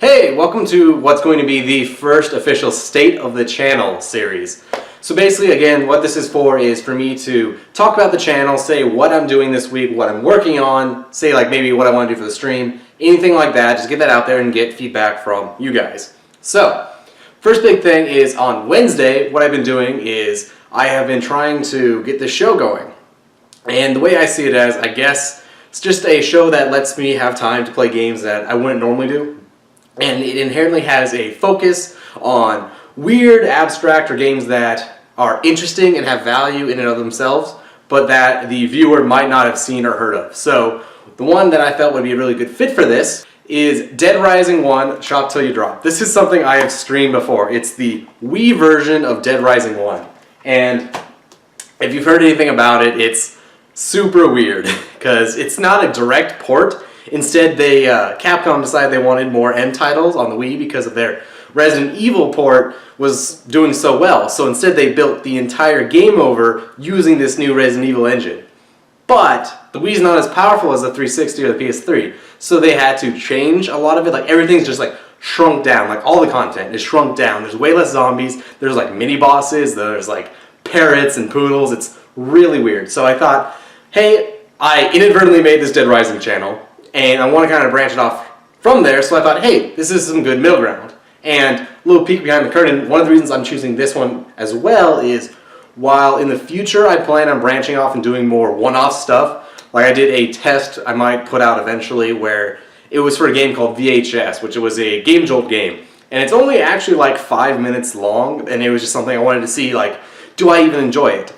Hey, welcome to what's going to be the first official State of the Channel series. So basically, again, what this is for me to talk about the channel, say what I'm doing this week, what I'm working on, say like maybe what I want to do for the stream, anything like that, just get that out there and get feedback from you guys. So, first big thing is on Wednesday, what I've been doing is I have been trying to get this show going. And the way I see it as, I guess, it's just a show that lets me have time to play games that I wouldn't normally do. And it inherently has a focus on weird, abstract, or games that are interesting and have value in and of themselves, but that the viewer might not have seen or heard of. So the one that I felt would be a really good fit for this is Dead Rising 1 Shop Till You Drop. This is something I have streamed before. It's the Wii version of Dead Rising 1. And if you've heard anything about it, it's super weird because it's not a direct port. Instead, Capcom decided they wanted more end titles on the Wii because of their Resident Evil port was doing so well. So instead they built the entire game over using this new Resident Evil engine. But the Wii's not as powerful as the 360 or the PS3. So they had to change a lot of it. Like everything's just like shrunk down. Like all the content is shrunk down. There's way less zombies. There's like mini bosses. There's like parrots and poodles. It's really weird. So I thought, hey, I inadvertently made this Dead Rising channel. And I want to kind of branch it off from there, so I thought, hey, this is some good middle ground. And a little peek behind the curtain, one of the reasons I'm choosing this one as well is, while in the future I plan on branching off and doing more one-off stuff, like I did a test I might put out eventually where it was for a game called VHS, which was a Game Jolt game. And it's only actually like 5 minutes long, and it was just something I wanted to see, like, do I even enjoy it?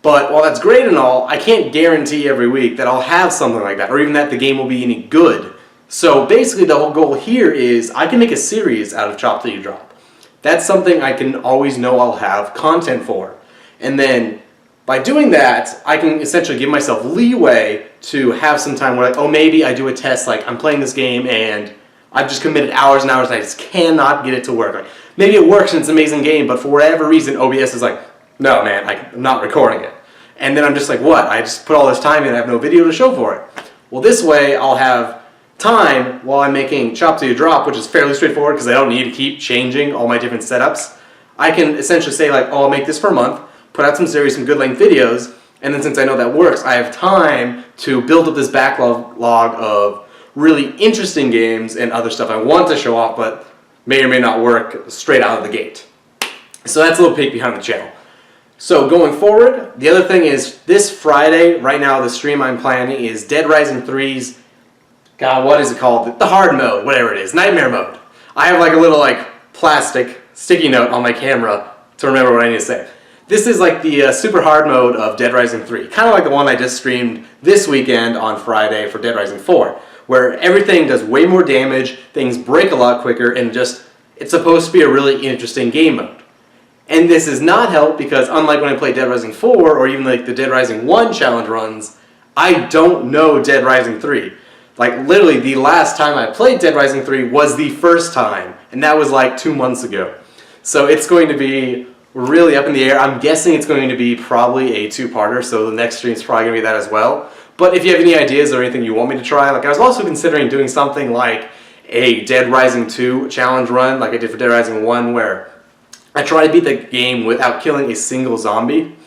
But while that's great and all, I can't guarantee every week that I'll have something like that, or even that the game will be any good. So basically the whole goal here is I can make a series out of Chop Till You Drop. That's something I can always know I'll have content for. And then by doing that, I can essentially give myself leeway to have some time where like, oh, maybe I do a test, like I'm playing this game and I've just committed hours and hours and I just cannot get it to work. Like, maybe it works and it's an amazing game, but for whatever reason OBS is like, no, man, I'm not recording it. And then I'm just like, what? I just put all this time in and I have no video to show for it. Well, this way I'll have time while I'm making Chop Till You Drop, which is fairly straightforward because I don't need to keep changing all my different setups. I can essentially say like, oh, I'll make this for a month, put out some series, some good length videos, and then since I know that works, I have time to build up this backlog of really interesting games and other stuff I want to show off, but may or may not work straight out of the gate. So that's a little peek behind the channel. So going forward, the other thing is this Friday, right now the stream I'm planning is Dead Rising 3's, God, what is it called? The hard mode, whatever it is, nightmare mode. I have like a little like plastic sticky note on my camera to remember what I need to say. This is like the super hard mode of Dead Rising 3, kind of like the one I just streamed this weekend on Friday for Dead Rising 4, where everything does way more damage, things break a lot quicker, and just, it's supposed to be a really interesting game mode. And this does not help because unlike when I played Dead Rising 4 or even like the Dead Rising 1 challenge runs, I don't know Dead Rising 3. Like literally the last time I played Dead Rising 3 was the first time, and that was like 2 months ago. So it's going to be really up in the air. I'm guessing it's going to be probably a two-parter, so the next stream is probably going to be that as well. But if you have any ideas or anything you want me to try, like I was also considering doing something like a Dead Rising 2 challenge run like I did for Dead Rising 1 where I try to beat the game without killing a single zombie.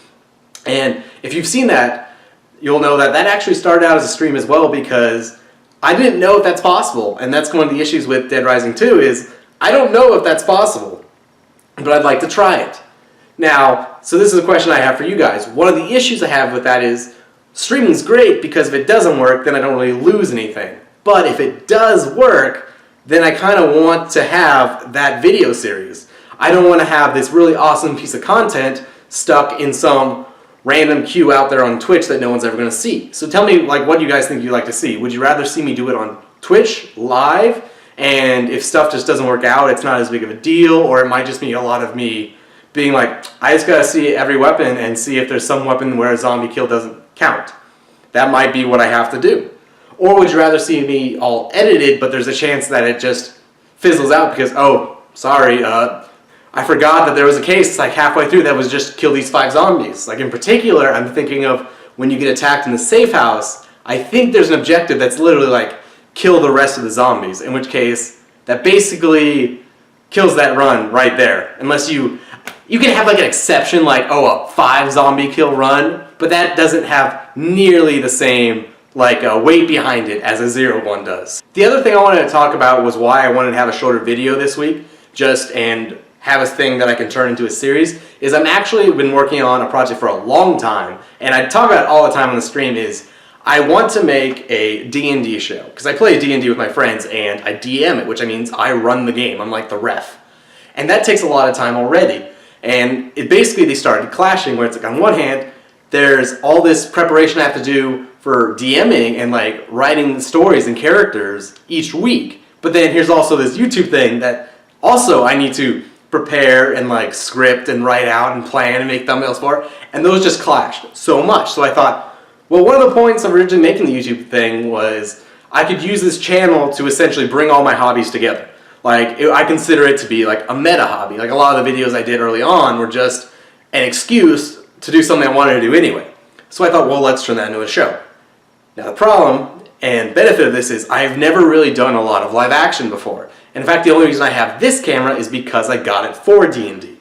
And if you've seen that, you'll know that that actually started out as a stream as well because I didn't know if that's possible. And that's one of the issues with Dead Rising 2 is I don't know if that's possible, but I'd like to try it. Now, so this is a question I have for you guys. One of the issues I have with that is streaming's great because if it doesn't work, then I don't really lose anything. But if it does work, then I kind of want to have that video series. I don't want to have this really awesome piece of content stuck in some random queue out there on Twitch that no one's ever going to see. So tell me, like, what do you guys think you'd like to see? Would you rather see me do it on Twitch, live, and if stuff just doesn't work out, it's not as big of a deal, or it might just be a lot of me being like, I just got to see every weapon and see if there's some weapon where a zombie kill doesn't count. That might be what I have to do. Or would you rather see me all edited, but there's a chance that it just fizzles out because, oh, sorry, I forgot that there was a case like halfway through that was just kill these 5 zombies. Like in particular, I'm thinking of when you get attacked in the safe house, I think there's an objective that's literally like kill the rest of the zombies, in which case that basically kills that run right there. Unless you can have like an exception, like, oh, a 5 zombie kill run, but that doesn't have nearly the same like weight behind it as a 0-1 does. The other thing I wanted to talk about was why I wanted to have a shorter video this week, and have a thing that I can turn into a series, is I'm actually been working on a project for a long time, and I talk about it all the time on the stream, is I want to make a D&D show, because I play D&D with my friends and I DM it, which means I run the game. I'm like the ref. And that takes a lot of time already. And they started clashing, where it's like on one hand, there's all this preparation I have to do for DMing and like writing stories and characters each week. But then here's also this YouTube thing that also I need to prepare and like script and write out and plan and make thumbnails for. And those just clashed so much. So I thought, well, one of the points of originally making the YouTube thing was I could use this channel to essentially bring all my hobbies together. Like, I consider it to be like a meta hobby. Like a lot of the videos I did early on were just an excuse to do something I wanted to do anyway. So I thought, well, let's turn that into a show. Now the problem and benefit of this is I've never really done a lot of live action before. In fact, the only reason I have this camera is because I got it for D&D.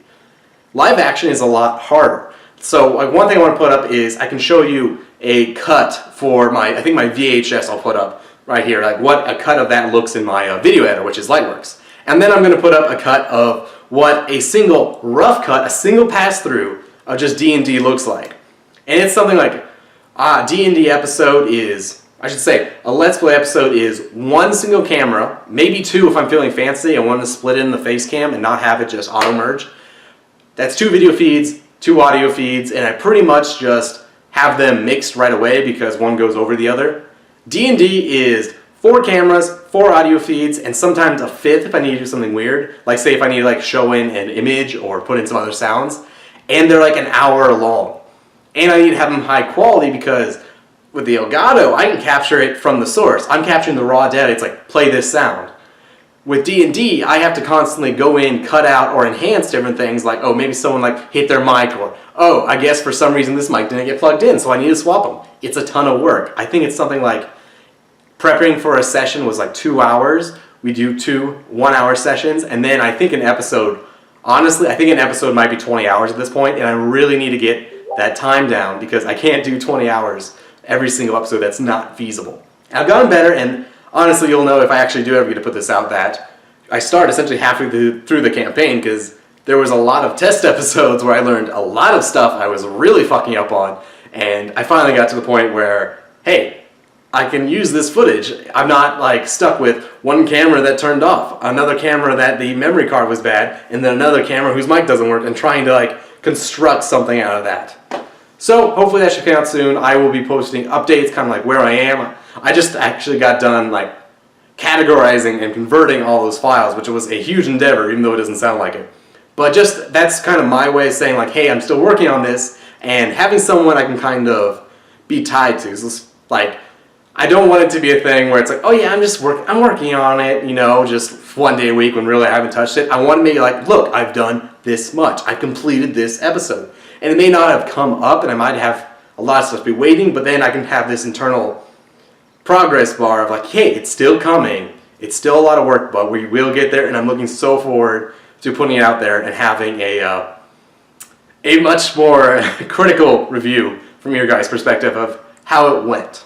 Live action is a lot harder. So like, one thing I want to put up is I can show you a cut for I think my VHS I'll put up right here, like what a cut of that looks in my video editor, which is Lightworks. And then I'm going to put up a cut of what a single rough cut, a single pass through of just D&D looks like. And it's something like, D&D episode is, I should say, a Let's Play episode is one single camera, maybe 2 if I'm feeling fancy. I want to split it in the face cam and not have it just auto merge. That's 2 video feeds, 2 audio feeds, and I pretty much just have them mixed right away because one goes over the other. D&D is 4 cameras, 4 audio feeds, and sometimes a 5th if I need to do something weird. Like say if I need to like show in an image or put in some other sounds. And they're like an hour long. And I need to have them high quality because with the Elgato, I can capture it from the source. I'm capturing the raw data. It's like, play this sound. With D&D, I have to constantly go in, cut out, or enhance different things like, oh, maybe someone like hit their mic, or, oh, I guess for some reason this mic didn't get plugged in, so I need to swap them. It's a ton of work. I think it's something like, prepping for a session was like 2 hours. We do 2 one-hour sessions, and then I think an episode, honestly, I think an episode might be 20 hours at this point, and I really need to get that time down because I can't do 20 hours every single episode. That's not feasible. And I've gotten better, and honestly, you'll know if I actually do ever get to put this out that I start essentially halfway through the campaign because there was a lot of test episodes where I learned a lot of stuff I was really fucking up on, and I finally got to the point where, hey, I can use this footage. I'm not like stuck with one camera that turned off, another camera that the memory card was bad, and then another camera whose mic doesn't work, and trying to like construct something out of that. So hopefully that should come out soon. I will be posting updates, kind of like where I am. I just actually got done like categorizing and converting all those files, which was a huge endeavor, even though it doesn't sound like it. But just, that's kind of my way of saying like, hey, I'm still working on this, and having someone I can kind of be tied to. So it's like, I don't want it to be a thing where it's like, oh yeah, I'm working on it, you know, just one day a week when really I haven't touched it. I want to be like, look, I've done this much. I've completed this episode. And it may not have come up, and I might have a lot of stuff to be waiting, but then I can have this internal progress bar of like, hey, it's still coming. It's still a lot of work, but we will get there, and I'm looking so forward to putting it out there and having a much more critical review from your guys' perspective of how it went.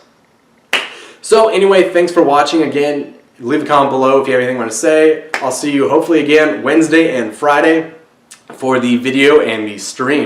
So anyway, thanks for watching. Again, leave a comment below if you have anything you want to say. I'll see you hopefully again Wednesday and Friday for the video and the stream.